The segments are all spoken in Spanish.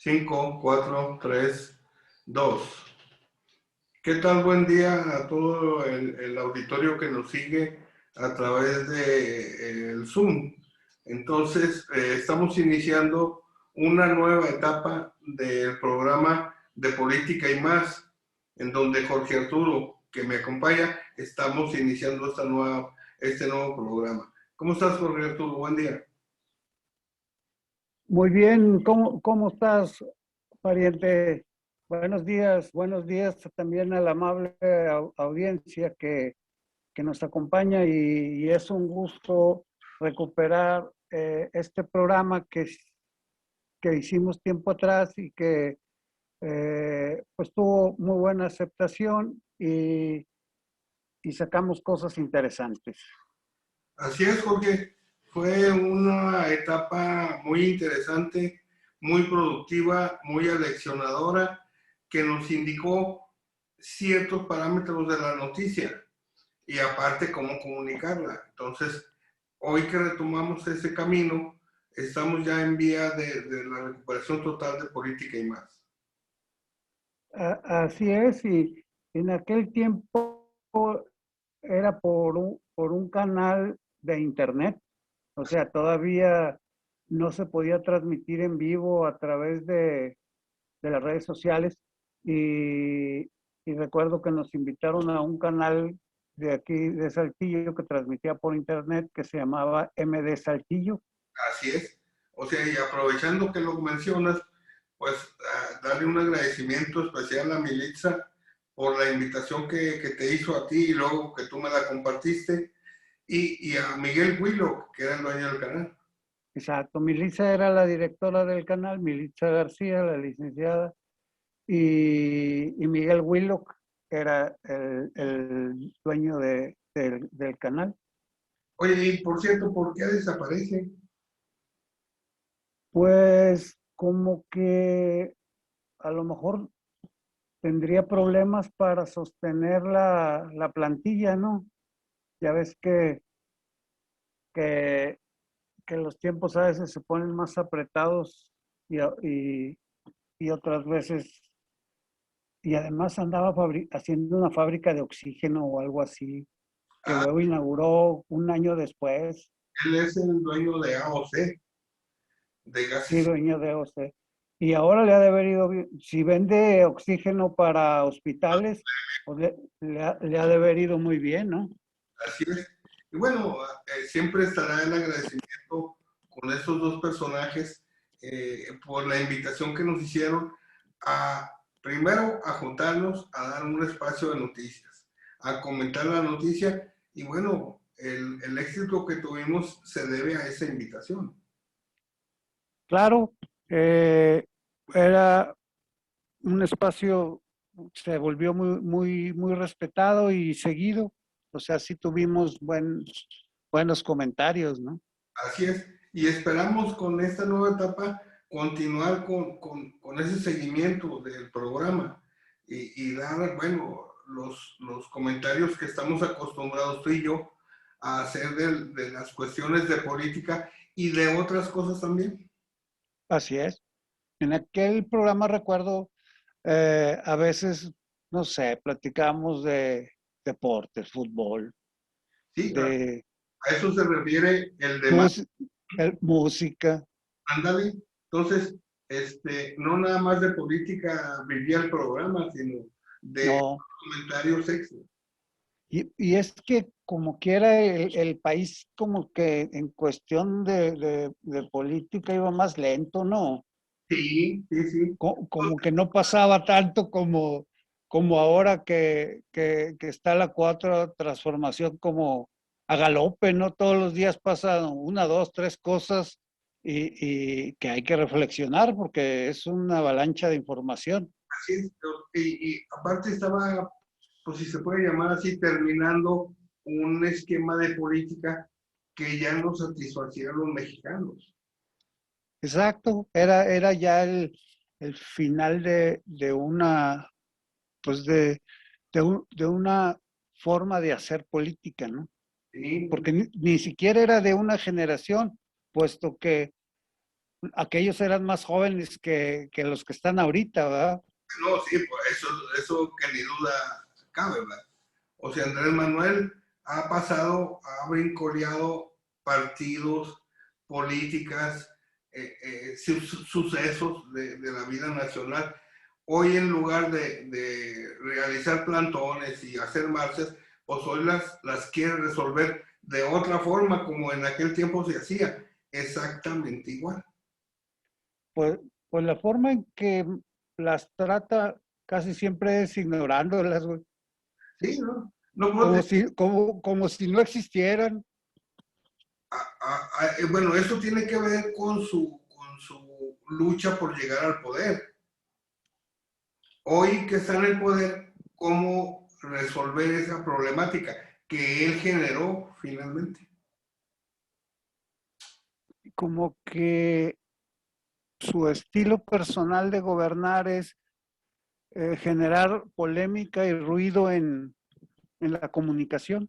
5, 4, 3, 2. ¿Qué tal? Buen día a todo el auditorio que nos sigue a través de el Zoom. Entonces, estamos iniciando una nueva etapa del programa de Política y Más, en donde Jorge Arturo, que me acompaña, estamos iniciando este nuevo programa. ¿Cómo estás, Jorge Arturo? Buen día. Muy bien, ¿cómo estás, pariente? Buenos días también a la amable audiencia que nos acompaña y es un gusto recuperar este programa que hicimos tiempo atrás y que pues tuvo muy buena aceptación y sacamos cosas interesantes. Así es, Jorge. Fue una etapa muy interesante, muy productiva, muy aleccionadora, que nos indicó ciertos parámetros de la noticia y aparte cómo comunicarla. Entonces, hoy que retomamos ese camino, estamos ya en vía de la recuperación total de Política y Más. Así es, y en aquel tiempo era por un canal de internet, o sea, todavía no se podía transmitir en vivo a través de las redes sociales y, y recuerdo que nos invitaron a un canal de aquí de Saltillo que transmitía por internet que se llamaba MD Saltillo. Así es. O sea, y aprovechando que lo mencionas, pues darle un agradecimiento especial a Militza por la invitación que te hizo a ti y luego que tú me la compartiste, y a Miguel Huilo, que era el dueño del canal. Exacto, Militza era la directora del canal, Militza García, la licenciada, y Miguel Willock era el dueño del canal. Oye, y por cierto, ¿por qué desaparece? Pues como que a lo mejor tendría problemas para sostener la plantilla, ¿no? Ya ves que, que los tiempos a veces se ponen más apretados y, y otras veces, y además andaba haciendo una fábrica de oxígeno o algo así, que Ah, luego inauguró un año después. él es el dueño de AOC, de Sí, gases. dueño de OC. Y ahora le ha de haber ido bien. Si vende oxígeno para hospitales, pues le ha de haber ido muy bien, ¿no? Así es. Y bueno, siempre estará el agradecimiento con estos dos personajes por la invitación que nos hicieron a, primero, a juntarnos, a dar un espacio de noticias, a comentar la noticia y bueno, el éxito que tuvimos se debe a esa invitación. Claro, eh, era un espacio, se volvió muy respetado y seguido. O sea, sí tuvimos buenos comentarios, ¿no? Así es. Y esperamos con esta nueva etapa continuar con ese seguimiento del programa y dar, bueno, los comentarios que estamos acostumbrados tú y yo a hacer de las cuestiones de política y de otras cosas también. Así es. En aquel programa recuerdo, a veces, no sé, platicamos de deportes, fútbol, Sí, de a eso se refiere el demás. música. Ándale. Entonces, no nada más de política vivía el programa, sino de No, comentarios extra. y es que como quiera el país como que en cuestión de política iba más lento, ¿no? Sí, sí, sí. Como que no pasaba tanto como ahora que está la cuatro transformación como a galope, ¿no? Todos los días pasan una, dos, tres cosas y que hay que reflexionar porque es una avalancha de información. Así es, y aparte estaba, pues si se puede llamar así, terminando un esquema de política que ya no satisfacía a los mexicanos. Exacto, era ya el final de una, pues de una forma de hacer política, ¿no? ¿Sí? Porque ni siquiera era de una generación, puesto que aquellos eran más jóvenes que los que están ahorita, ¿verdad? No, sí, pues eso que ni duda cabe, ¿verdad? O sea, Andrés Manuel ha pasado, ha brincoleado partidos, políticas, sucesos de la vida nacional. Hoy en lugar de realizar plantones y hacer marchas, pues hoy las quiere resolver de otra forma, como en aquel tiempo se hacía, exactamente igual. Pues, pues la forma en que las trata casi siempre es ignorándolas, güey. Sí, ¿no? No, Como si no existieran. bueno, eso tiene que ver con su lucha por llegar al poder. Hoy que está en el poder, ¿cómo resolver esa problemática que él generó finalmente? Como que su estilo personal de gobernar es generar polémica y ruido en la comunicación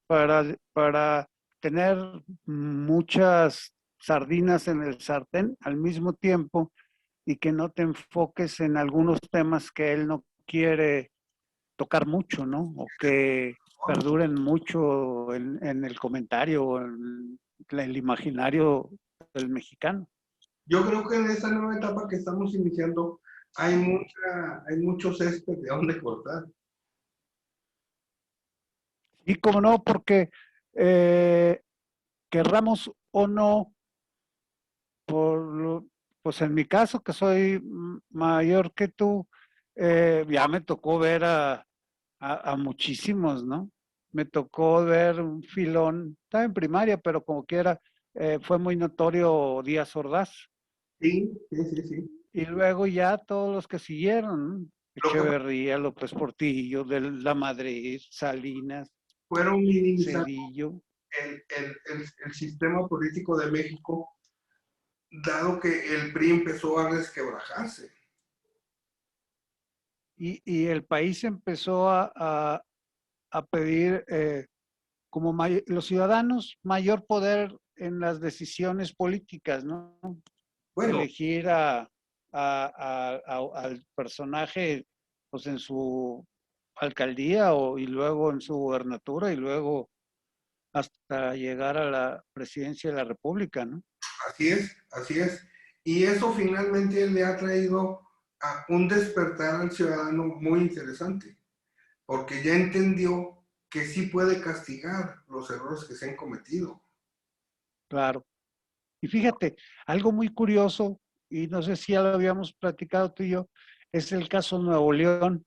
para tener muchas sardinas en el sartén al mismo tiempo y que no te enfoques en algunos temas que él no quiere tocar mucho, ¿no? O que perduren mucho en el comentario, en el imaginario del mexicano. Yo creo que en esta nueva etapa que estamos iniciando hay mucho césped de dónde cortar. Y como no, porque eh, querramos o no, pues en mi caso, que soy mayor que tú, ya me tocó ver a muchísimos, ¿no? Me tocó ver un filón, estaba en primaria, pero como quiera, fue muy notorio Díaz Ordaz. Sí, sí, sí, sí. Y luego ya todos los que siguieron, ¿no? Lo que Echeverría, López Portillo, de la Madrid, Salinas, fueron minimizando Cedillo. el sistema político de México, dado que el PRI empezó a resquebrajarse. Y el país empezó a pedir, como los ciudadanos, mayor poder en las decisiones políticas, ¿no? Bueno, Elegir al personaje pues en su alcaldía y luego en su gubernatura y luego hasta llegar a la presidencia de la República, ¿no? así es, así es. Y eso finalmente le ha traído a un despertar al ciudadano muy interesante, porque ya entendió que sí puede castigar los errores que se han cometido. Claro. Y fíjate, algo muy curioso, y no sé si ya lo habíamos platicado tú y yo, es el caso Nuevo León.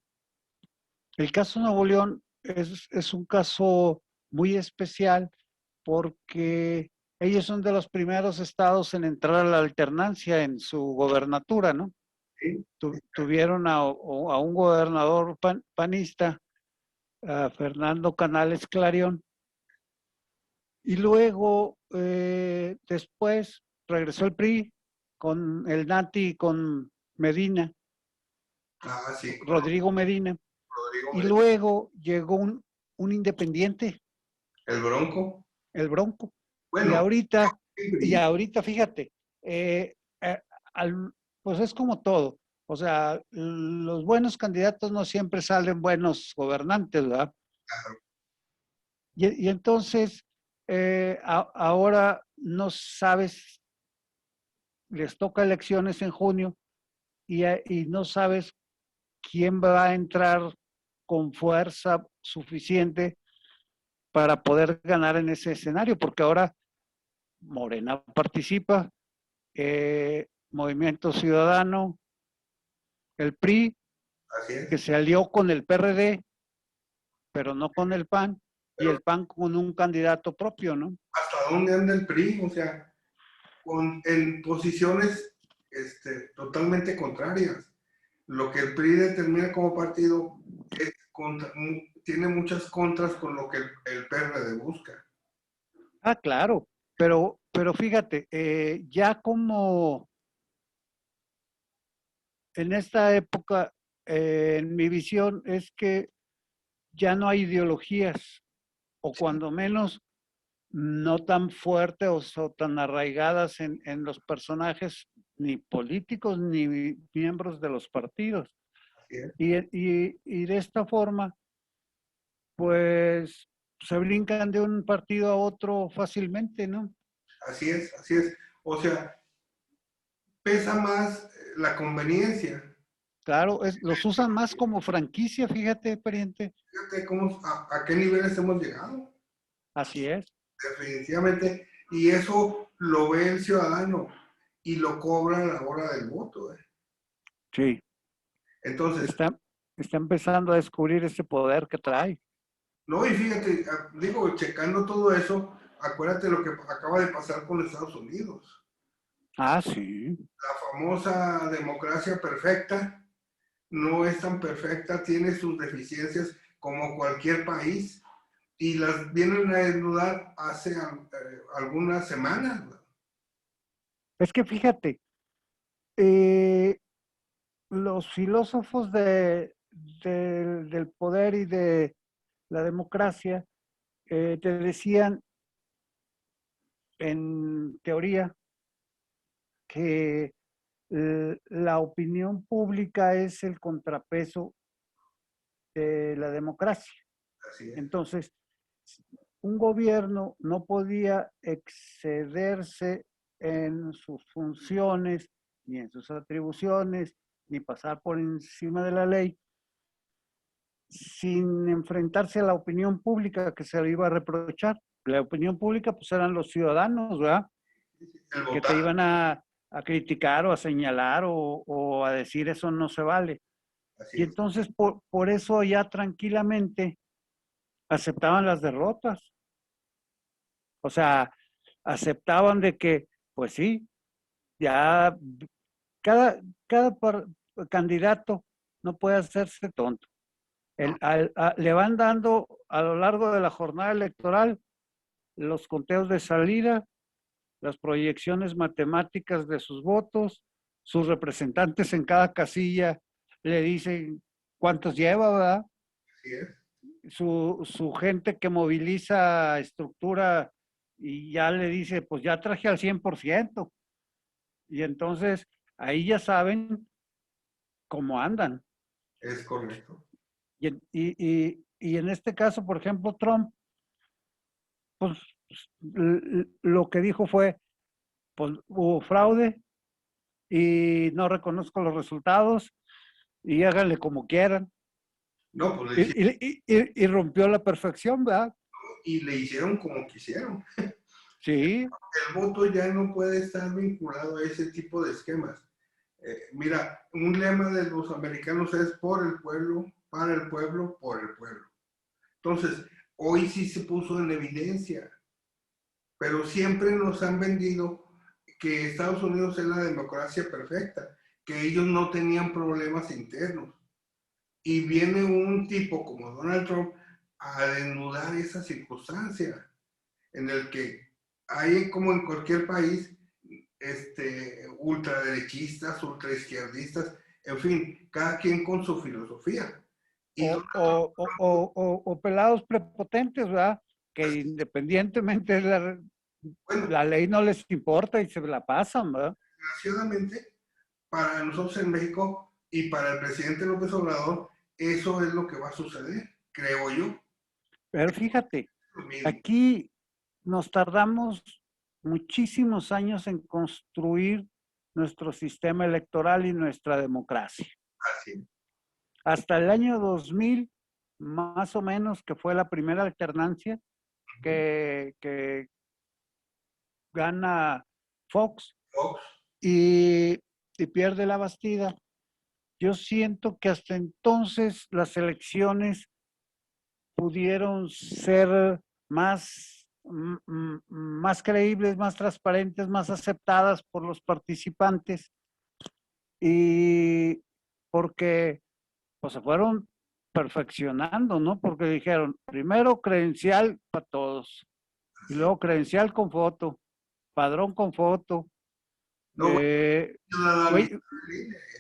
El caso Nuevo León es un caso muy especial porque ellos son de los primeros estados en entrar a la alternancia en su gobernatura, ¿no? ¿Sí? Tuvieron a un gobernador panista, a Fernando Canales Clarión, y luego después regresó el PRI con el Nati y con Medina, Ah, sí, con Rodrigo Medina, Rodrigo y Medina. luego llegó un independiente, El Bronco. el Bronco. Y Bueno, ahorita, el y PRI, ahorita fíjate, eh, pues es como todo. O sea, los buenos candidatos no siempre salen buenos gobernantes, ¿verdad? Y entonces, ahora no sabes, les toca elecciones en junio y no sabes quién va a entrar con fuerza suficiente para poder ganar en ese escenario, porque ahora Morena participa, Movimiento Ciudadano, el PRI, así que es. se alió con el PRD, pero no con el PAN, y Pero el PAN con un candidato propio, ¿no? ¿hasta dónde anda el PRI? O sea, en posiciones totalmente contrarias. Lo que el PRI determina como partido tiene muchas contras con lo que el PRD busca. Ah, claro, pero fíjate, ya como en esta época, en mi visión es que ya no hay ideologías, o cuando menos no tan fuertes o tan arraigadas en los personajes ni políticos ni miembros de los partidos. Así es, Y de esta forma, pues se brincan de un partido a otro fácilmente, ¿no? así es, así es. O sea, pesa más la conveniencia. Claro, los usan más como franquicia, fíjate, pariente. Fíjate a qué niveles hemos llegado, Así es. definitivamente. Y eso lo ve el ciudadano y lo cobra a la hora del voto. Sí. Entonces, Está empezando a descubrir ese poder que trae. no, y fíjate, digo, checando todo eso, acuérdate lo que acaba de pasar con Estados Unidos. Ah, sí. La famosa democracia perfecta no es tan perfecta, tiene sus deficiencias como cualquier país y las vienen a desnudar hace algunas semanas. Es que fíjate, eh, los filósofos del poder y de la democracia te decían en teoría que la opinión pública es el contrapeso de la democracia. Así es. Entonces, un gobierno no podía excederse en sus funciones, ni en sus atribuciones, ni pasar por encima de la ley, sin enfrentarse a la opinión pública que se le iba a reprochar. La opinión pública, pues eran los ciudadanos, ¿verdad? El Que te votar, iban a criticar o a señalar o a decir eso no se vale. así Y es. entonces por eso ya tranquilamente aceptaban las derrotas. O sea, aceptaban de que, pues sí, ya cada, cada candidato no puede hacerse tonto. No, Le van dando a lo largo de la jornada electoral los conteos de salida, las proyecciones matemáticas de sus votos, sus representantes en cada casilla le dicen cuántos lleva, ¿verdad? así es. Su gente que moviliza estructura y ya le dice, pues ya traje al 100%. Y entonces ahí ya saben cómo andan. Es correcto. Y en este caso, por ejemplo, Trump, pues lo que dijo fue, pues hubo fraude y no reconozco los resultados y háganle como quieran. No, pues Y rompió la perfección, ¿verdad? le hicieron como quisieron. Sí, El voto ya no puede estar vinculado a ese tipo de esquemas. Mira, un lema de los americanos es por el pueblo, para el pueblo, por el pueblo. Entonces, hoy sí se puso en evidencia, pero siempre nos han vendido que Estados Unidos es la democracia perfecta, que ellos no tenían problemas internos. Y viene un tipo como Donald Trump a desnudar esa circunstancia en el que hay, como en cualquier país, ultraderechistas, ultraizquierdistas, en fin, cada quien con su filosofía. Y o pelados prepotentes, ¿verdad? Que independientemente de bueno, la ley no les importa y se la pasan, ¿verdad? desgraciadamente, para nosotros en México y para el presidente López Obrador, eso es lo que va a suceder, creo yo. Pero fíjate, Lo mismo. aquí nos tardamos muchísimos años en construir nuestro sistema electoral y nuestra democracia. Así. Hasta el año 2000, más o menos, que fue la primera alternancia que gana Fox Fox, y, y pierde la Bastida. Yo siento que hasta entonces las elecciones pudieron ser más creíbles, más transparentes, más aceptadas por los participantes y porque pues se fueron perfeccionando, ¿no? Porque dijeron, primero credencial para todos y luego credencial con foto, padrón con foto, no, ciudadanía, güey,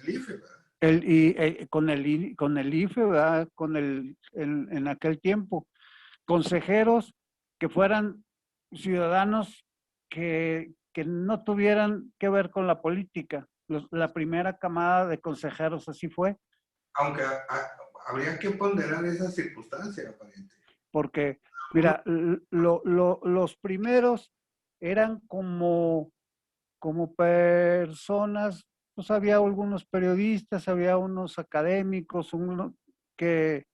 el IFE, ¿verdad? con el IFE, ¿verdad? En aquel tiempo, consejeros que fueran ciudadanos que no tuvieran que ver con la política. La primera camada de consejeros así fue, Aunque habría que ponderar esa circunstancia, aparente. porque, mira, los primeros eran como personas, pues había algunos periodistas, había unos académicos, que,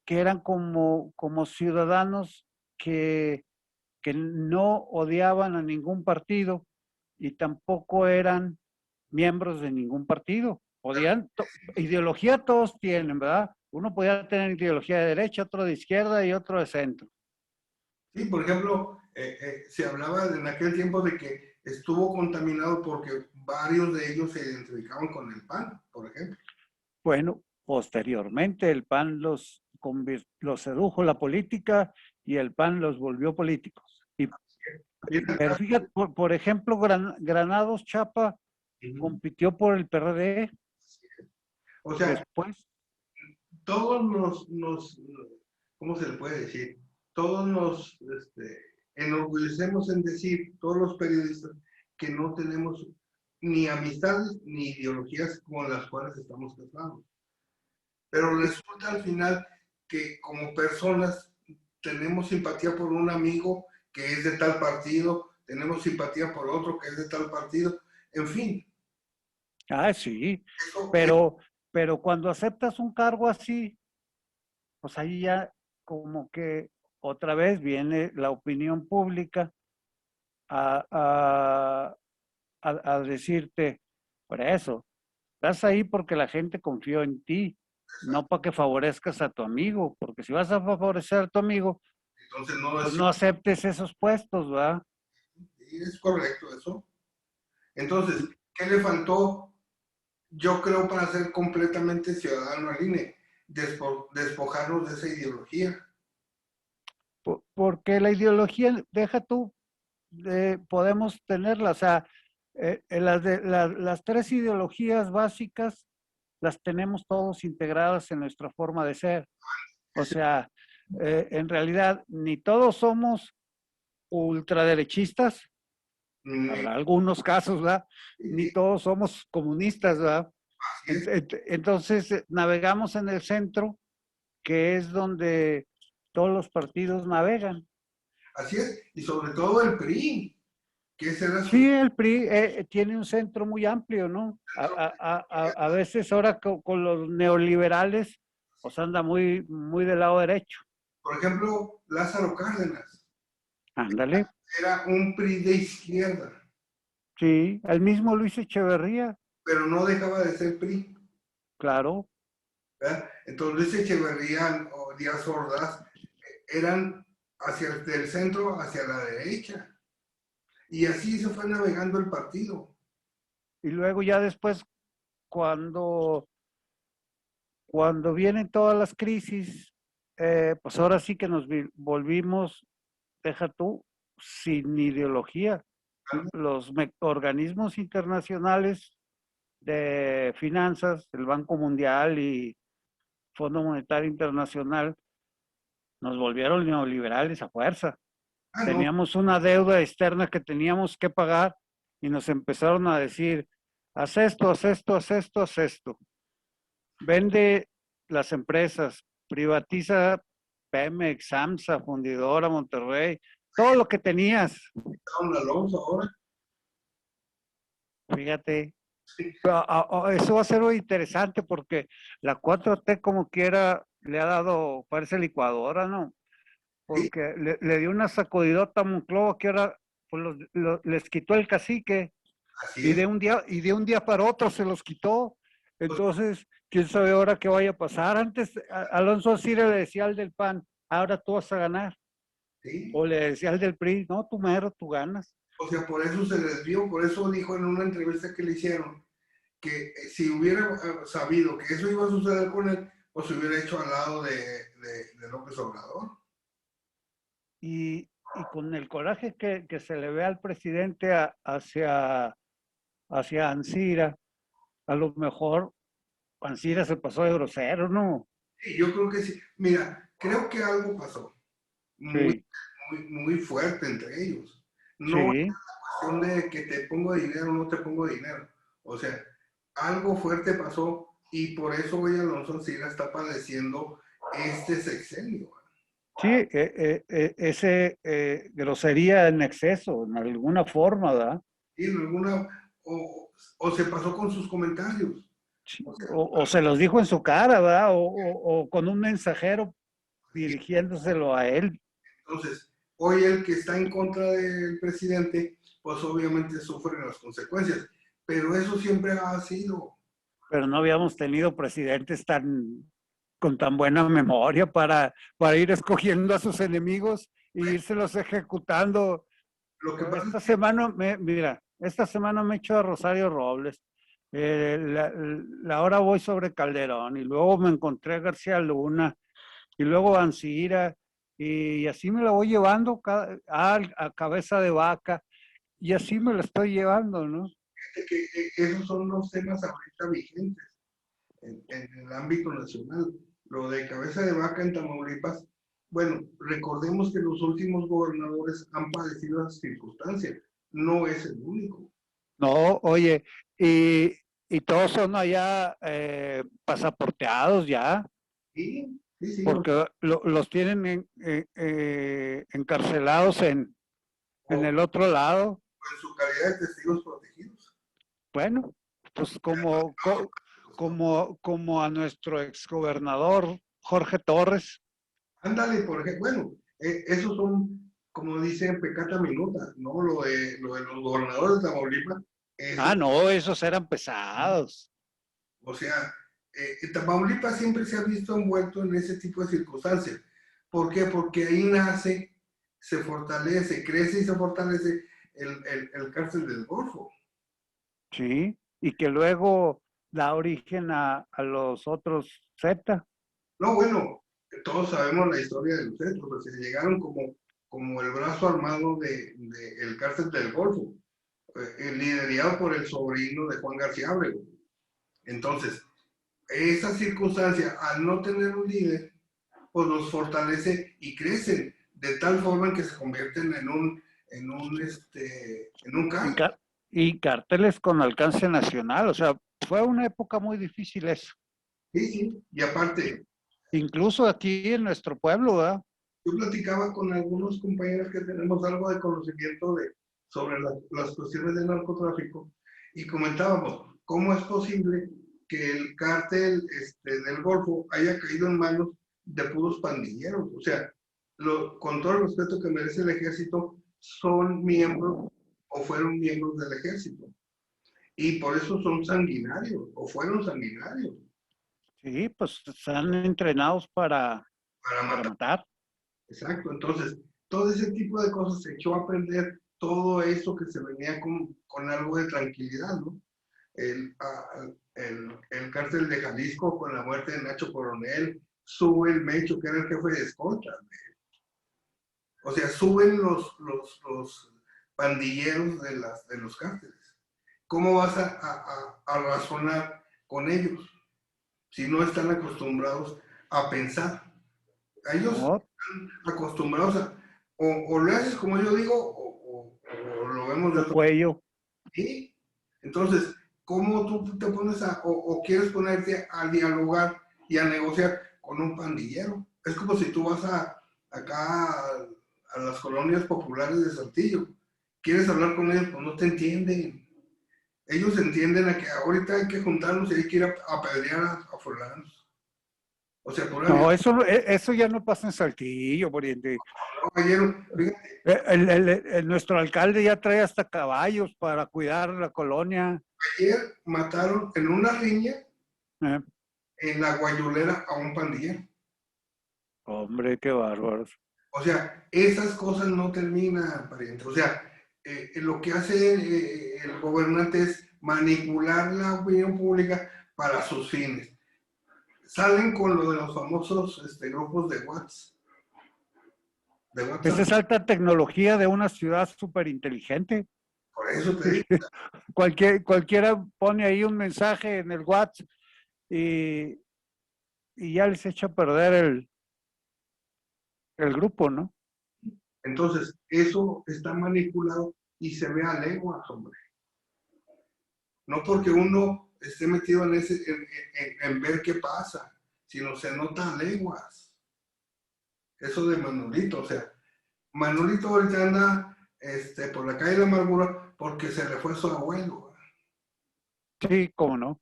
que eran como ciudadanos que no odiaban a ningún partido y tampoco eran miembros de ningún partido. Ideología todos tienen, ¿verdad? Uno podía tener ideología de derecha, otro de izquierda y otro de centro. Sí, por ejemplo, se hablaba en aquel tiempo de que estuvo contaminado porque varios de ellos se identificaban con el PAN, por ejemplo. Bueno, posteriormente el PAN los sedujo la política y el PAN los volvió políticos. Pero fíjate, por ejemplo, Granados Chapa compitió por el PRD O sea, después. todos ¿cómo se le puede decir? Todos nos enorgullecemos en decir, todos los periodistas, que no tenemos ni amistades ni ideologías con las cuales estamos casados. Pero resulta al final que como personas tenemos simpatía por un amigo que es de tal partido, tenemos simpatía por otro que es de tal partido, en fin. Ah, sí, Eso es, pero cuando aceptas un cargo así, pues ahí ya como que otra vez viene la opinión pública a, a, a decirte, por eso, estás ahí porque la gente confió en ti, no para que favorezcas a tu amigo, porque si vas a favorecer a tu amigo, entonces no pues es, no aceptes esos puestos, ¿verdad? es correcto eso. Entonces, ¿qué le faltó? Yo creo para ser completamente ciudadano al INE, despojarnos de esa ideología. Porque la ideología, deja tú, podemos tenerla, o sea, las tres ideologías básicas las tenemos todos integradas en nuestra forma de ser. O sea, en realidad ni todos somos ultraderechistas, Ni, habrá algunos casos, ¿verdad? Ni todos somos comunistas, ¿verdad? así es, Entonces, navegamos en el centro, que es donde todos los partidos navegan. así es. Y sobre todo el PRI, que ese era su Sí, el PRI tiene un centro muy amplio, ¿no? A veces ahora con los neoliberales, pues anda muy del lado derecho. Por ejemplo, Lázaro Cárdenas Ándale. era un PRI de izquierda, Sí, el mismo Luis Echeverría, pero no dejaba de ser PRI. claro. ¿Verdad? Entonces Luis Echeverría o Díaz Ordaz eran hacia el centro, hacia la derecha. Y así se fue navegando el partido. Y luego ya después, cuando, cuando vienen todas las crisis, pues ahora sí que nos volvimos, deja tú, sin ideología. Los organismos internacionales de finanzas, el Banco Mundial y Fondo Monetario Internacional, nos volvieron neoliberales a fuerza. Ah, no, Teníamos una deuda externa que teníamos que pagar y nos empezaron a decir, haz esto, haz esto, haz esto, haz esto. Vende las empresas, privatiza Pemex, SAMSA, Fundidora, Monterrey, todo lo que tenías. Don Alonso ahora. Fíjate, eso va a ser muy interesante porque la 4T como quiera le ha dado, parece licuadora, ¿no? Sí, Porque le dio una sacudidota a Monclova que ahora pues les quitó el cacique así es. y de un día para otro se los quitó. Pues, Entonces, quién sabe ahora qué vaya a pasar. Antes Alonso Asire le decía al del PAN, ahora tú vas a ganar. sí. O le decía al del PRI, no, tú mero, tú ganas. O sea, por eso se desvió, por eso dijo en una entrevista que le hicieron que si hubiera sabido que eso iba a suceder con él, pues se hubiera hecho al lado de López Obrador. Y con el coraje que se le ve al presidente hacia Ancira, a lo mejor Ancira se pasó de grosero, ¿no? Sí, yo creo que sí. Mira, creo que algo pasó muy, Sí. muy fuerte entre ellos. No es Sí, cuestión de que te pongo dinero o no te pongo dinero. O sea, algo fuerte pasó y por eso hoy Alonso Ancira está padeciendo este sexenio. sí, ese grosería en exceso, en alguna forma, ¿verdad? Y en alguna, o se pasó con sus comentarios. Sí, O sea, o se los dijo en su cara, ¿verdad? O con un mensajero dirigiéndoselo a él, entonces, hoy el que está en contra del presidente, pues obviamente sufre las consecuencias. Pero eso siempre ha sido. pero no habíamos tenido presidentes con tan buena memoria para ir escogiendo a sus enemigos e írselos ejecutando. Lo que pasa es Esta que semana, mira, esta semana me echo a Rosario Robles. Ahora voy sobre Calderón y luego me encontré a García Luna y luego a Ancira y así me la voy llevando a cabeza de vaca y así me la estoy llevando, ¿no? esos son los temas ahorita vigentes en el ámbito nacional. Lo de cabeza de vaca en Tamaulipas, bueno, recordemos que los últimos gobernadores han padecido esas circunstancias. No es el único. No, oye, y todos son allá pasaporteados ya, Sí, sí, sí, o, porque los tienen encarcelados en o el otro lado. en su calidad de testigos protegidos. Bueno, pues como a nuestro exgobernador Jorge Torres. Ándale, por ejemplo, bueno, esos son, como dicen, pecata minuta, ¿no? Lo de los gobernadores de Tamaulipas, Ah, eso, no, esos eran pesados. o sea, Tamaulipas siempre se ha visto envuelto en ese tipo de circunstancias. ¿Por qué? Porque ahí nace, se fortalece, crece y se fortalece el cárcel del Golfo. Sí, y que luego da origen a los otros Z. No, bueno, todos sabemos la historia de los centros, pues se llegaron como el brazo armado de el cárcel del Golfo, liderado por el sobrino de Juan García Abrego. Entonces, esa circunstancia, al no tener un líder, pues los fortalece y crecen de tal forma en que se convierten en un en cártel. ca- y carteles con alcance nacional. O sea, fue una época muy difícil eso. Sí, sí. Y aparte, Incluso aquí en nuestro pueblo, ¿verdad? yo platicaba con algunos compañeros que tenemos algo de conocimiento sobre las cuestiones del narcotráfico y comentábamos cómo es posible que el cártel del Golfo haya caído en manos de puros pandilleros. O sea, con todo el respeto que merece el ejército, son miembros o fueron miembros del ejército. Y por eso son sanguinarios o fueron sanguinarios Sí, pues están entrenados para para matar. matar. Exacto, entonces todo ese tipo de cosas se echó a aprender todo eso que se venía con algo de tranquilidad, ¿no? El cártel de Jalisco con la muerte de Nacho Coronel, sube el Mecho, que era el jefe de escolta. O sea, suben los pandilleros de los cárteles. ¿Cómo vas a razonar con ellos si no están acostumbrados a pensar? A ellos No, están acostumbrados o lo haces como yo digo o lo vemos de o otro. cuello. ¿Sí? Entonces, ¿cómo tú te pones o quieres ponerte a dialogar y a negociar con un pandillero? Es como si tú vas acá a las colonias populares de Saltillo. Quieres hablar con ellos, pues no te entienden. Ellos entienden a que ahorita hay que juntarnos y hay que ir a apedrear a fulanos. O sea, pura No, violencia. eso ya no pasa en Saltillo, pariente. Ayer, fíjate, Nuestro alcalde ya trae hasta caballos para cuidar la colonia. ayer mataron en una riña Eh, en la Guayulera a un pandillero. Hombre, qué bárbaros. O sea, esas cosas no terminan, pariente. O sea, lo que hace el gobernante es manipular la opinión pública para sus fines. Salen con lo de los famosos grupos de Esa WhatsApp. es alta tecnología de una ciudad súper inteligente. Por eso te digo, Cualquiera pone ahí un mensaje en el WhatsApp y, y ya les echa a perder el grupo, ¿no? Entonces, eso está manipulado y se ve a leguas, hombre. No porque uno esté metido en, en ver qué pasa, sino se nota a leguas. Eso de Manolito, o sea, Manolito ahorita anda por la calle de la amargura porque se le fue su abuelo. Sí, cómo no.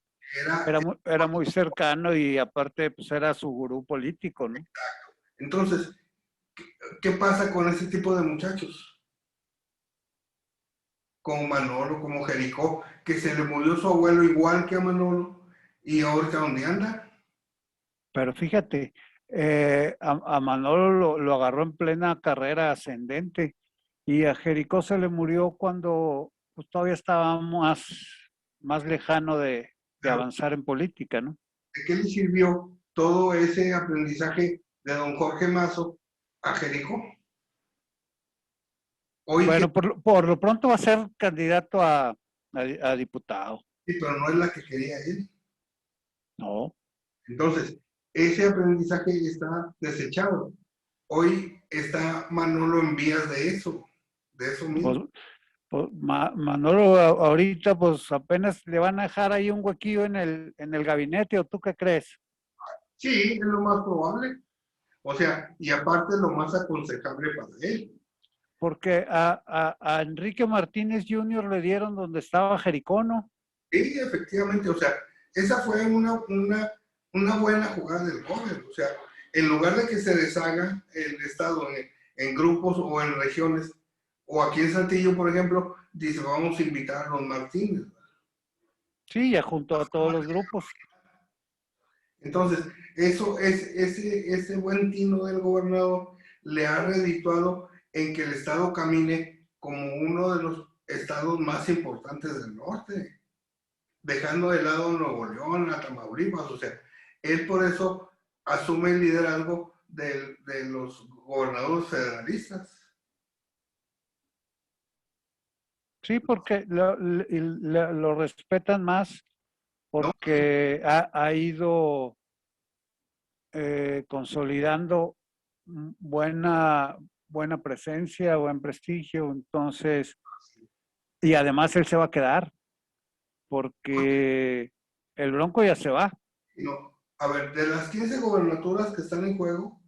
Era, Era muy cercano y aparte pues era su gurú político, ¿no? entonces, ¿qué pasa con ese tipo de muchachos? Como Manolo, como Jericó, que se le murió su abuelo igual que a Manolo, y ahorita ¿dónde anda? Pero fíjate, a Manolo lo agarró en plena carrera ascendente y a Jericó se le murió cuando pues, todavía estaba más lejano de Pero, avanzar en política, ¿no? ¿de qué le sirvió todo ese aprendizaje de don Jorge Mazo a Jericó? Hoy que Bueno, por lo pronto va a ser candidato a diputado, sí, pero no es la que quería él. ¿no? Entonces, ese aprendizaje está desechado. Hoy está Manolo en vías de eso Pues, mismo. Manolo ahorita pues apenas le van a dejar ahí un huequillo en el gabinete, ¿o tú qué crees? Sí, es lo más probable. O sea, y aparte lo más aconsejable para él. Porque a Enrique Martínez Jr. le dieron donde estaba Jericó, ¿no? Sí, efectivamente, o sea, esa fue una buena jugada del joven. O sea, en lugar de que se deshaga el Estado en grupos o en regiones, o aquí en Saltillo, por ejemplo, dice, vamos a invitar a los Martínez. Sí, ya junto a todos los grupos. Entonces, eso es, ese buen tino del gobernador le ha redituado en que el Estado camine como uno de los estados más importantes del norte, dejando de lado a Nuevo León, a Tamaulipas, o sea, él por eso asume el liderazgo de los gobernadores federalistas. Sí, porque lo respetan más, ¿No? porque ha ido consolidando buena presencia, buen prestigio. Entonces, y además él se va a quedar, porque el Bronco ya se va. No. A ver, de las 15 gobernaturas que están en juego,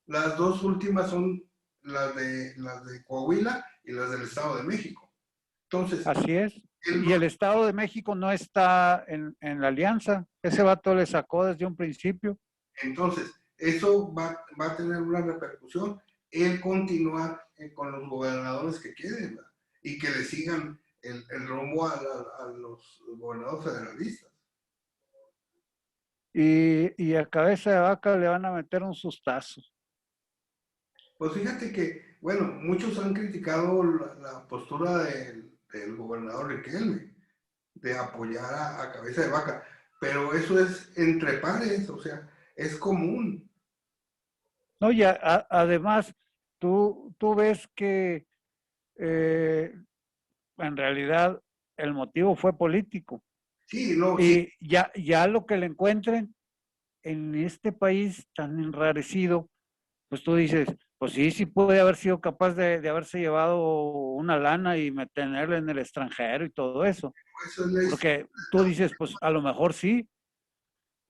las dos últimas son las de Coahuila y las del Estado de México. Entonces, Así es. él Y va, el Estado de México no está en la alianza. Ese vato le sacó desde un principio. entonces, eso va a tener una repercusión. Él continuar con los gobernadores que queden, ¿verdad? Y que le sigan el rumbo a los gobernadores federalistas. Y a cabeza de vaca le van a meter un sustazo. Pues fíjate que, bueno, muchos han criticado la postura del gobernador Riquelme de apoyar a cabeza de vaca, pero eso es entre pares, o sea, es común. No, y además, tú ves que eh, en realidad el motivo fue político. Sí, no, sí, Y ya lo que le encuentren en este país tan enrarecido, pues tú dices, pues sí, sí puede haber sido capaz de haberse llevado una lana y tenerla en el extranjero y todo eso. eso es la historia. Porque tú dices, pues a lo mejor sí.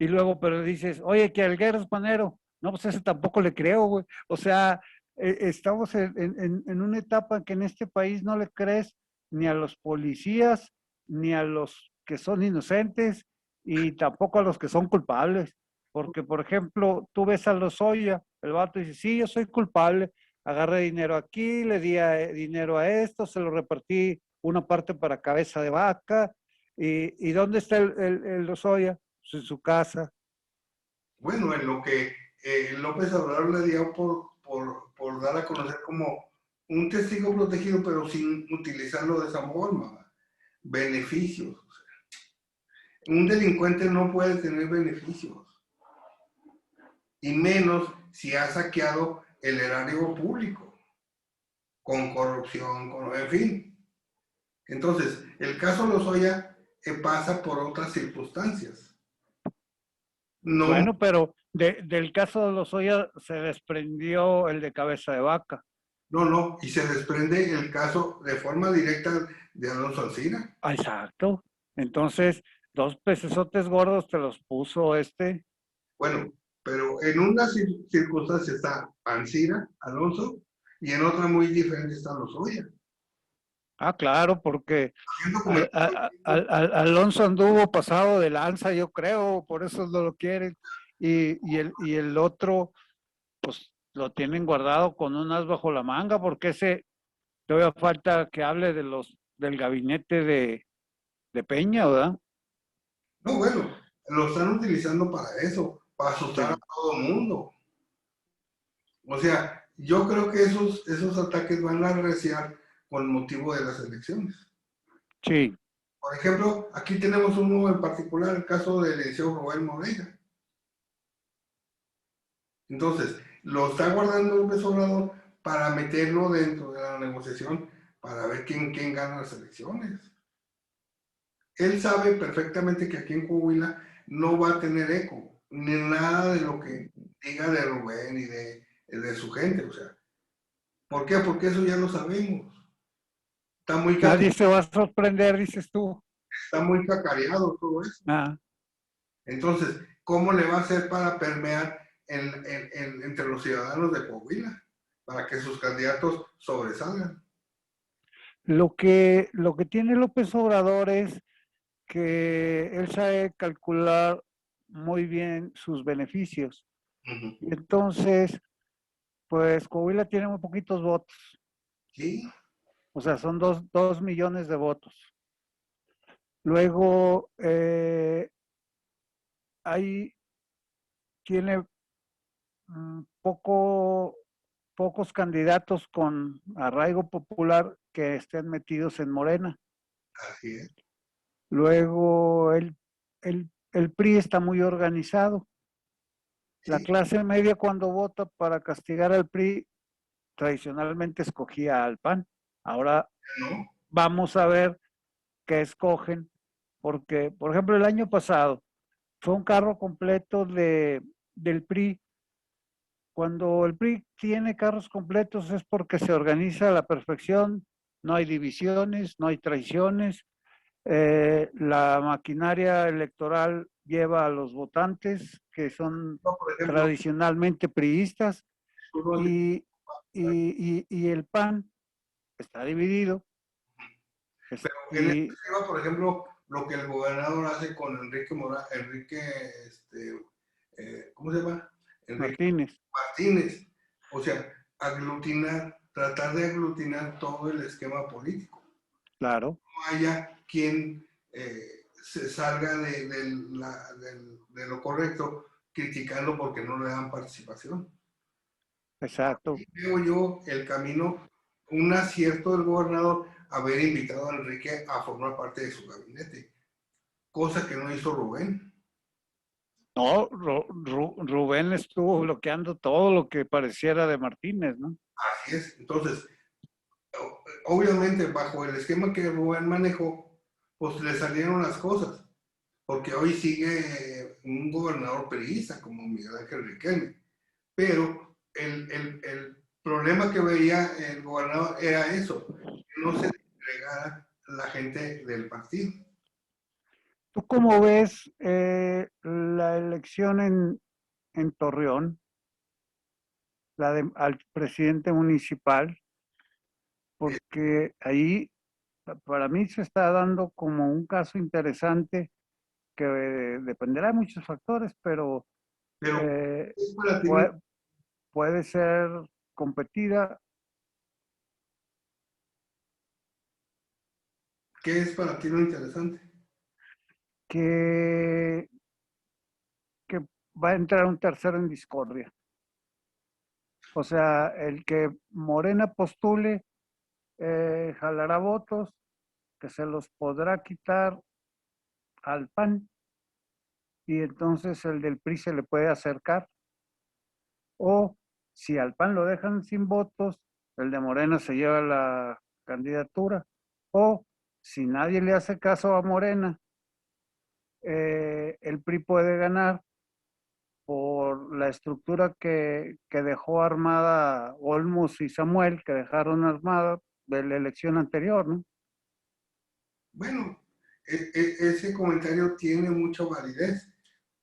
Y luego, pero dices, oye, que Alguero Panero, no, pues ese tampoco le creo, güey. O sea, estamos en una etapa que en este país no le crees ni a los policías, ni a los que son inocentes, y tampoco a los que son culpables. Porque, por ejemplo, tú ves a Lozoya, el vato dice, sí, yo soy culpable, agarré dinero aquí, le di dinero a esto, se lo repartí una parte para cabeza de vaca, y ¿dónde está el Lozoya? Pues en su casa. Bueno, en lo que López Obrador le dio por dar a conocer como un testigo protegido, pero sin utilizarlo de esa forma. Beneficios. O sea, un delincuente no puede tener beneficios, y menos si ha saqueado el erario público, con corrupción, en fin. Entonces, el caso Lozoya pasa por otras circunstancias. No, Bueno, pero del caso de Lozoya se desprendió el de cabeza de vaca. No, no, y se desprende el caso de forma directa de Alonso Alsina. Ah, exacto. Entonces, dos pecesotes gordos te los puso Bueno, pero en una circunstancia está Ancira, Alonso, y en otra muy diferente está Lozoya. Ah, claro, porque Haciendo como el Alonso anduvo pasado de lanza, yo creo, por eso no lo quieren. Y el otro, pues lo tienen guardado con un as bajo la manga, porque ese todavía falta que hable del gabinete de Peña, ¿verdad? No, bueno, lo están utilizando para eso, para asustar a Sí, todo el mundo. O sea, yo creo que esos ataques van a arreciar con motivo de las elecciones. sí. Por ejemplo, aquí tenemos uno en particular, el caso del Liceo Rubén Moreira. Entonces, lo está guardando López Obrador para meterlo dentro de la negociación para ver quién gana las elecciones. Él sabe perfectamente que aquí en Coahuila no va a tener eco, ni nada de lo que diga de Rubén y de su gente. O sea, ¿por qué? Porque eso ya lo sabemos. Está muy, Nadie se va a sorprender, dices tú. está muy cacareado todo eso. Ah, Entonces, ¿cómo le va a hacer para permear entre los ciudadanos de Coahuila? Para que sus candidatos sobresalgan. lo que tiene López Obrador es que él sabe calcular muy bien sus beneficios. Uh -huh. Entonces, pues Coahuila tiene muy poquitos votos. Sí, O sea, son 2 millones de votos. Luego, ahí tiene pocos candidatos con arraigo popular que estén metidos en Morena. así es. Luego, el PRI está muy organizado. La Sí, clase media cuando vota para castigar al PRI tradicionalmente escogía al PAN. Ahora ¿no? vamos a ver qué escogen, porque, por ejemplo, el año pasado fue un carro completo del PRI. Cuando el PRI tiene carros completos es porque se organiza a la perfección, no hay divisiones, no hay traiciones, la maquinaria electoral lleva a los votantes que son No, por ejemplo, tradicionalmente priistas uno de, y, y el PAN está dividido. pero en este Y tema, por ejemplo, lo que el gobernador hace con Enrique, ¿cómo se llama? Enrique Martínez, Martínez. O sea, tratar de aglutinar todo el esquema político. claro, No haya quien se salga de lo correcto criticando porque no le dan participación. exacto. Y veo yo el camino, un acierto del gobernador haber invitado a Enrique a formar parte de su gabinete, cosa que no hizo Rubén. No, Rubén estuvo bloqueando todo lo que pareciera de Martínez, ¿no? Así es. Entonces, obviamente, bajo el esquema que Rubén manejó, pues le salieron las cosas, porque hoy sigue un gobernador periodista como Miguel Ángel Riquelme. Pero el problema que veía el gobernador era eso, que no se entregara la gente del partido. ¿Tú cómo ves la elección en Torreón, al presidente municipal? Eh, Porque ahí para mí se está dando como un caso interesante que dependerá de muchos factores, pero pero, eh, ¿qué es para ti, puede, puede ser competida, qué es para ti lo interesante? que, que va a entrar un tercero en discordia. O sea, el que Morena postule jalará votos que se los podrá quitar al PAN y entonces el del PRI se le puede acercar. O si al PAN lo dejan sin votos, el de Morena se lleva la candidatura. O si nadie le hace caso a Morena, el PRI puede ganar por la estructura que dejó armada Olmos y Samuel, que dejaron armada de la elección anterior, ¿no? Bueno, ese comentario tiene mucha validez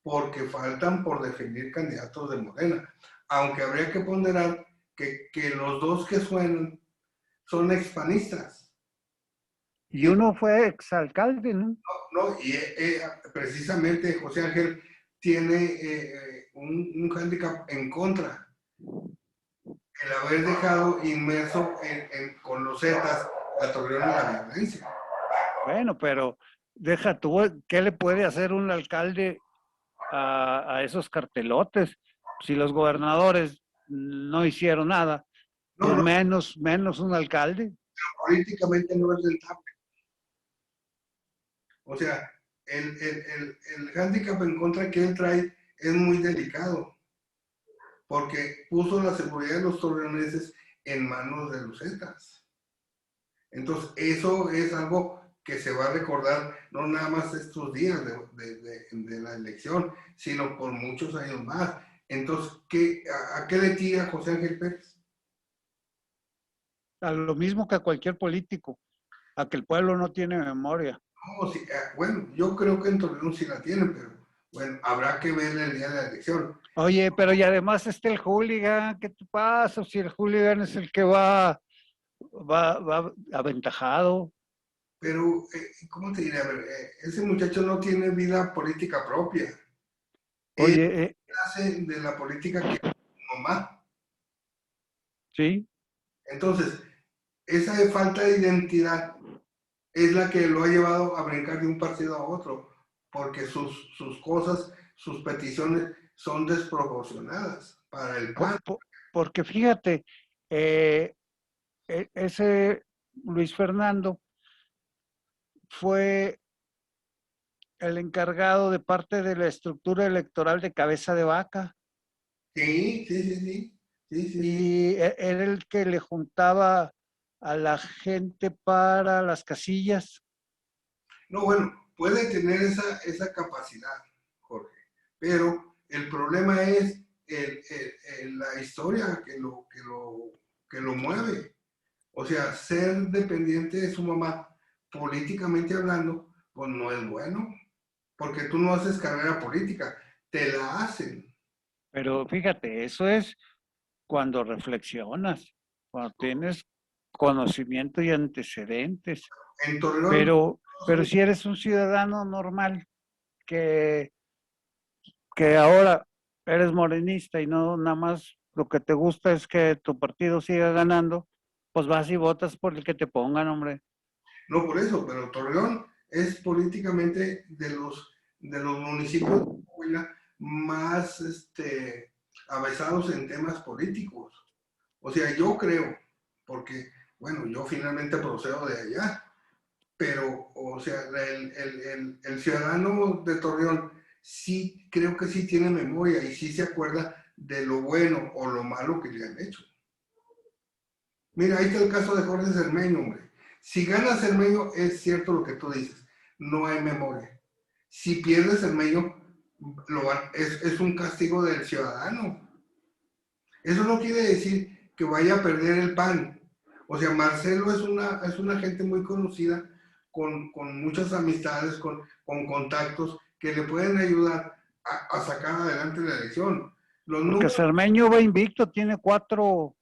porque faltan por definir candidatos de Morena, aunque habría que ponderar que los dos que suenan son expanistas. Y uno fue exalcalde, ¿no? ¿No? Y precisamente José Ángel tiene un hándicap en contra, el haber dejado inmerso con los Zetas a Torreón en la violencia. Bueno, pero deja tú, ¿qué le puede hacer un alcalde a esos cartelotes? Si los gobernadores no hicieron nada, No, pues no, menos un alcalde. políticamente no es rentable. O sea, el hándicap en contra que él trae es muy delicado, porque puso la seguridad de los torreoneses en manos de los Zetas. Entonces, eso es algo que se va a recordar no nada más estos días de la elección, sino por muchos años más. Entonces, ¿a qué le tira José Ángel Pérez? A lo mismo que a cualquier político, a que el pueblo no tiene memoria. No, sí, bueno, yo creo que en Torreón sí la tienen, pero bueno, habrá que ver el día de la elección. Oye, pero y además está el hooligan, ¿qué te pasa? Si el hooligan es el que va aventajado. Pero, ¿cómo te diré? A ver, ese muchacho no tiene vida política propia. Él Oye, hace de la política que mamá. sí, Entonces, esa de falta de identidad es la que lo ha llevado a brincar de un partido a otro, porque sus cosas, sus peticiones son desproporcionadas para el PAN. porque fíjate, eh, ese Luis Fernando fue el encargado de parte de la estructura electoral de Cabeza de Vaca Sí, sí, sí, sí, sí, sí, sí. y era el que le juntaba a la gente para las casillas. No, bueno, puede tener esa capacidad, Jorge, pero el problema es la historia que lo mueve. O sea, ser dependiente de su mamá, políticamente hablando, pues no es bueno, porque tú no haces carrera política, te la hacen. Pero fíjate, eso es cuando reflexionas, cuando tienes conocimiento y antecedentes. En Torreón, Pero si eres un ciudadano normal que, que ahora eres morenista y no nada más lo que te gusta es que tu partido siga ganando, pues vas y votas por el que te pongan, hombre. no por eso, pero Torreón es políticamente de los municipios de Coahuila más avesados en temas políticos. O sea, yo creo, porque, bueno, yo finalmente procedo de allá, pero, o sea, el ciudadano de Torreón sí creo que sí tiene memoria y sí se acuerda de lo bueno o lo malo que le han hecho. Mira, ahí está el caso de Jorge Cermeño, hombre. Si gana Cermeño, es cierto lo que tú dices, no hay memoria. Si pierde Cermeño, es un castigo del ciudadano. Eso no quiere decir que vaya a perder el PAN. O sea, Marcelo es una gente muy conocida, con muchas amistades, con contactos que le pueden ayudar a sacar adelante la elección. Los Porque números, Cermeño va invicto, tiene cuatro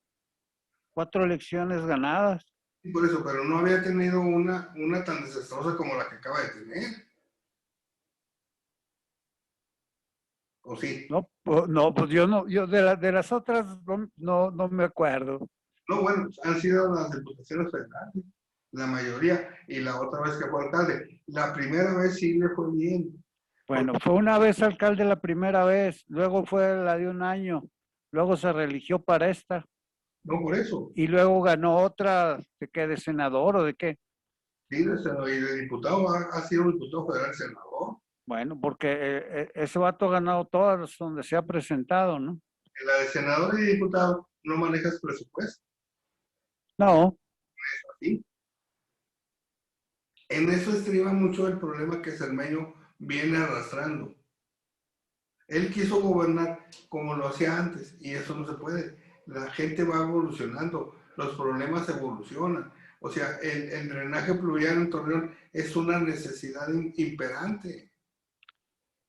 elecciones ganadas. por eso, pero no había tenido una tan desastrosa como la que acaba de tener. ¿O sí? No, no, pues yo no, yo de las otras no me acuerdo. No, bueno, han sido las diputaciones federales, la mayoría, y la otra vez que fue alcalde. La primera vez sí le fue bien. Bueno, fue una vez alcalde la primera vez, luego fue la de un año, luego se religió para esta No por eso. y luego ganó otra, ¿de qué? ¿De senador o de qué? Sí, y de diputado ha sido diputado federal senador. Bueno, porque ese vato ha ganado todas donde se ha presentado, ¿no? En la de senador y diputado no manejas presupuesto. No, ¿Sí? En eso estriba mucho el problema que Cermeño viene arrastrando. Él quiso gobernar como lo hacía antes y eso no se puede. La gente va evolucionando, los problemas evolucionan. O sea, el drenaje pluvial en Torreón es una necesidad imperante.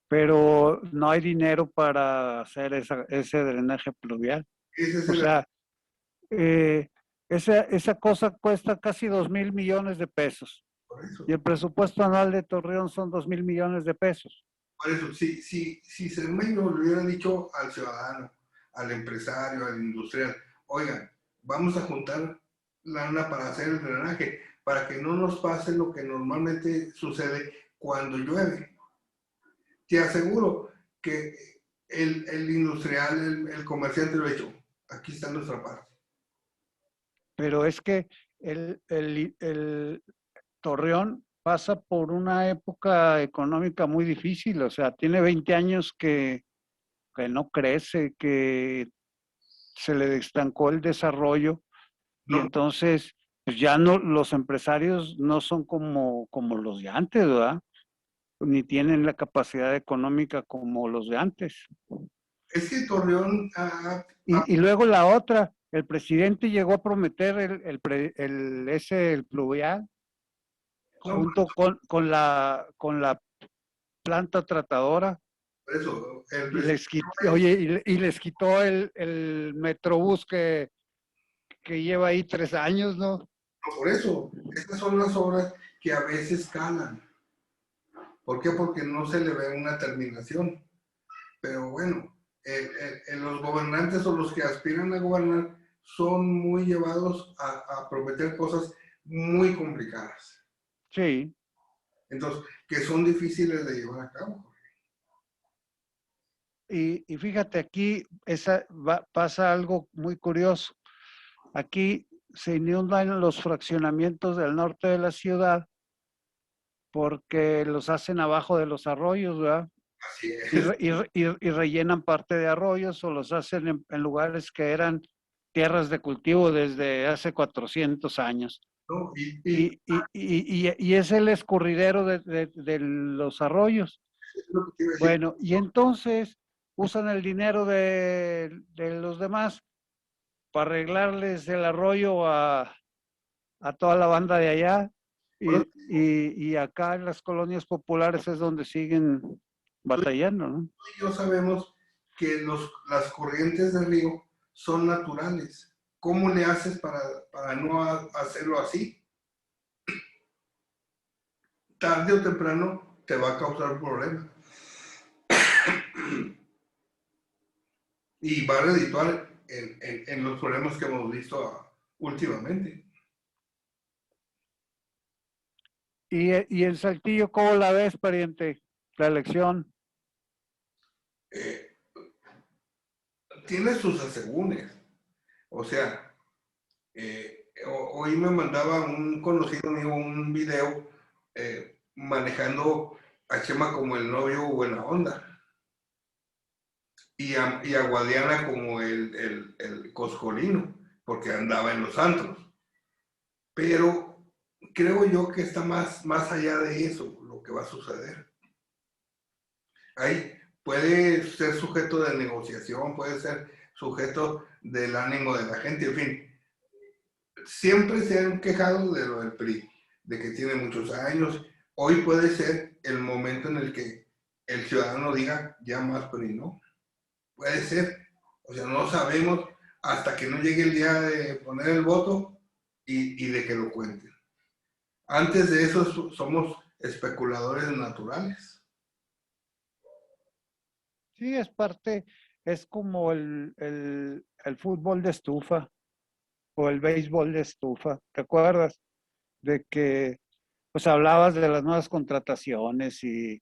pero no hay dinero para hacer ese drenaje pluvial. Ese es O sea, eh, esa cosa cuesta casi 2,000 millones de pesos. por eso. Y el presupuesto anual de Torreón son 2,000 millones de pesos. Por eso, si Cermeño le hubiera dicho al ciudadano, al empresario, al industrial, oigan, vamos a juntar lana para hacer el drenaje, para que no nos pase lo que normalmente sucede cuando llueve. Te aseguro que el industrial, el comerciante lo ha hecho. Aquí está nuestra parte. Pero es que el Torreón pasa por una época económica muy difícil, o sea, tiene 20 años que no crece, que se le estancó el desarrollo y No, entonces pues ya no, los empresarios no son como los de antes, ¿verdad? Ni tienen la capacidad económica como los de antes. es que Torreón Y luego la otra, el presidente llegó a prometer el pluvial no, junto con la planta tratadora por eso, el y les presidente, quitó, oye, y les quitó el Metrobús que lleva ahí 3 años, ¿no? por eso, estas son las obras que a veces calan. ¿Por qué? Porque no se le ve una terminación. Pero bueno, los gobernantes o los que aspiran a gobernar son muy llevados a prometer cosas muy complicadas. Sí. Entonces, que son difíciles de llevar a cabo. Y fíjate, aquí pasa algo muy curioso. Aquí se inundan los fraccionamientos del norte de la ciudad porque los hacen abajo de los arroyos, ¿verdad? Así Y, es. re- y re- y rellenan parte de arroyos o los hacen en lugares que eran tierras de cultivo desde hace 400 años. ¿No? Y es el escurridero de los arroyos. Es lo que te iba a decir. Bueno, y entonces usan el dinero de los demás para arreglarles el arroyo a toda la banda de allá. Y acá en las colonias populares es donde siguen batallando, ¿no? Y yo sabemos que las corrientes del río son naturales. ¿Cómo le haces para no hacerlo así? Tarde o temprano te va a causar problemas. Y va a redituar en los problemas que hemos visto últimamente. Y en Saltillo, ¿cómo la ves, pariente? La elección. Eh, Tiene sus asegúnes. O sea, hoy me mandaba un conocido mío un video manejando a Chema como el novio buena onda y a Guadiana como el coscolino, porque andaba en los antros. Pero creo yo que está más allá de eso lo que va a suceder. Ahí puede ser sujeto de negociación, puede ser sujeto del ánimo de la gente, en fin. Siempre se han quejado de lo del PRI, de que tiene muchos años. Hoy puede ser el momento en el que el ciudadano diga ya más PRI, ¿no? Puede ser. O sea, no sabemos hasta que no llegue el día de poner el voto y de que lo cuenten. Antes de eso somos especuladores naturales. Sí, es como el fútbol de estufa o el béisbol de estufa. ¿Te acuerdas? De que pues hablabas de las nuevas contrataciones Y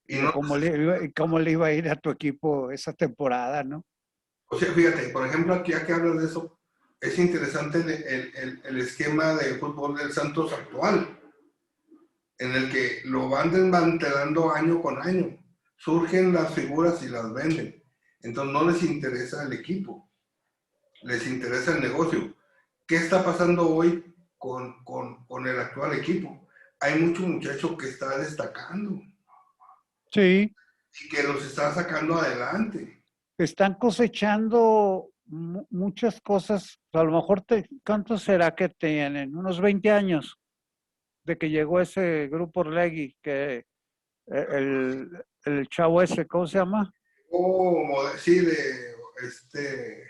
y de no, cómo le iba a ir a tu equipo esa temporada, ¿no? o sea, fíjate, por ejemplo, aquí ya que hablas de eso, es interesante el esquema de fútbol del Santos actual, en el que lo van desmantelando año con año. Surgen las figuras y las venden. Entonces no les interesa el equipo, les interesa el negocio. ¿Qué está pasando hoy con el actual equipo? Hay mucho muchacho que está destacando. Sí, y que los está sacando adelante. Están cosechando muchas cosas. A lo mejor, ¿cuánto será que tienen? Unos 20 años de que llegó ese grupo Orlegui, que el, el chavo ese, ¿cómo se llama? Sí, de este.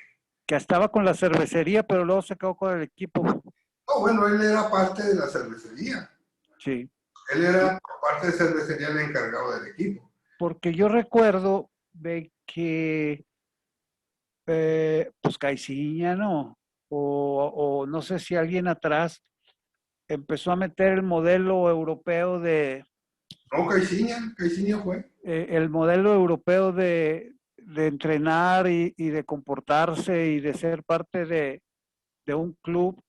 Que estaba con la cervecería, pero luego se quedó con el equipo. No, bueno, él era parte de la cervecería. Sí. Él era por parte de cervecería el encargado del equipo. Porque yo recuerdo de que, pues Caiciña, ¿no? O no sé si alguien atrás empezó a meter el modelo europeo No, Caixinha fue. el modelo europeo de entrenar y de comportarse y de ser parte de un club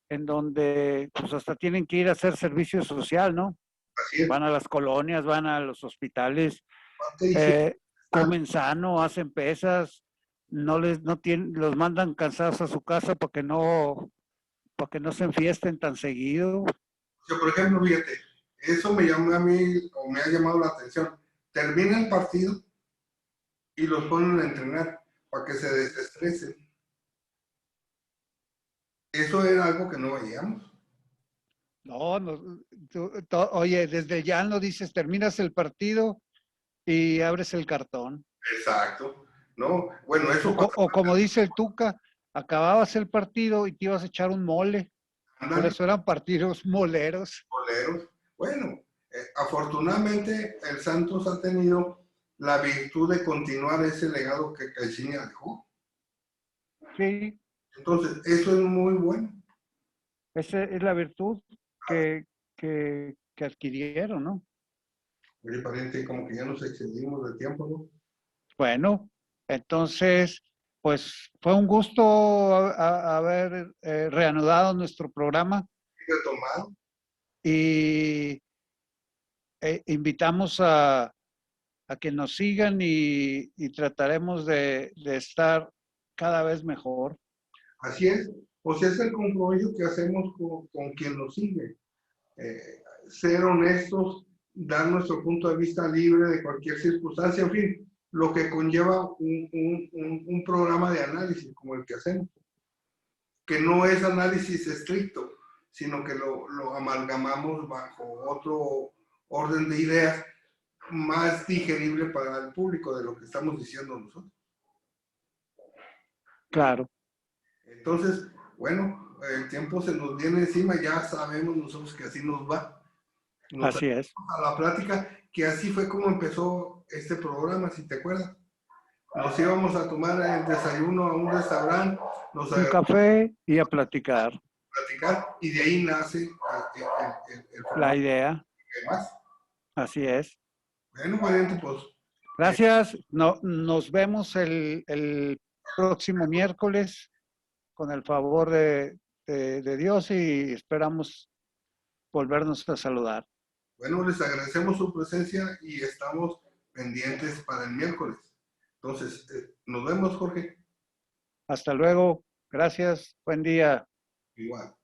en donde pues hasta tienen que ir a hacer servicio social, ¿no? Así es. Van a las colonias, van a los hospitales, Caixinha, comen sano, hacen pesas, no tienen, los mandan cansados a su casa para que no se enfiesten tan seguido. o sea, por ejemplo, fíjate, eso me llamó a mí, o me ha llamado la atención. Termina el partido y los ponen a entrenar para que se desestresen. Eso era algo que no veíamos. No, oye, desde ya no dices, terminas el partido y abres el cartón. Exacto. No, bueno, eso O como dice el Tuca, acababas el partido y te ibas a echar un mole. Por andan eso eran partidos moleros. boleros. Bueno, afortunadamente el Santos ha tenido la virtud de continuar ese legado que Caixinha dejó. Sí, Entonces, eso es muy bueno. esa es la virtud que, que adquirieron, ¿no? Oye, pariente, como que ya nos excedimos de tiempo, ¿no? Bueno, entonces, pues fue un gusto haber reanudado nuestro programa Retomado. y invitamos a que nos sigan y trataremos de estar cada vez mejor. Así es. O sea, es el compromiso que hacemos con quien nos sigue. Ser honestos, dar nuestro punto de vista libre de cualquier circunstancia, en fin, lo que conlleva un programa de análisis como el que hacemos, que no es análisis estricto, sino que lo amalgamamos bajo otro orden de ideas más digerible para el público de lo que estamos diciendo nosotros. Claro. Entonces, bueno, el tiempo se nos viene encima, ya sabemos nosotros que así nos va. Nos Así es. a la plática, que así fue como empezó este programa, si te acuerdas. Nos íbamos a tomar el desayuno a un restaurante, nos Un café y a platicar. platicar, y de ahí nace el La formato idea. que más. Así es. Bueno, Mariante, pues. Gracias. No, nos vemos el próximo miércoles con el favor de Dios y esperamos volvernos a saludar. Bueno, les agradecemos su presencia y estamos pendientes para el miércoles. Entonces, nos vemos, Jorge. Hasta luego. Gracias. Buen día. Igual.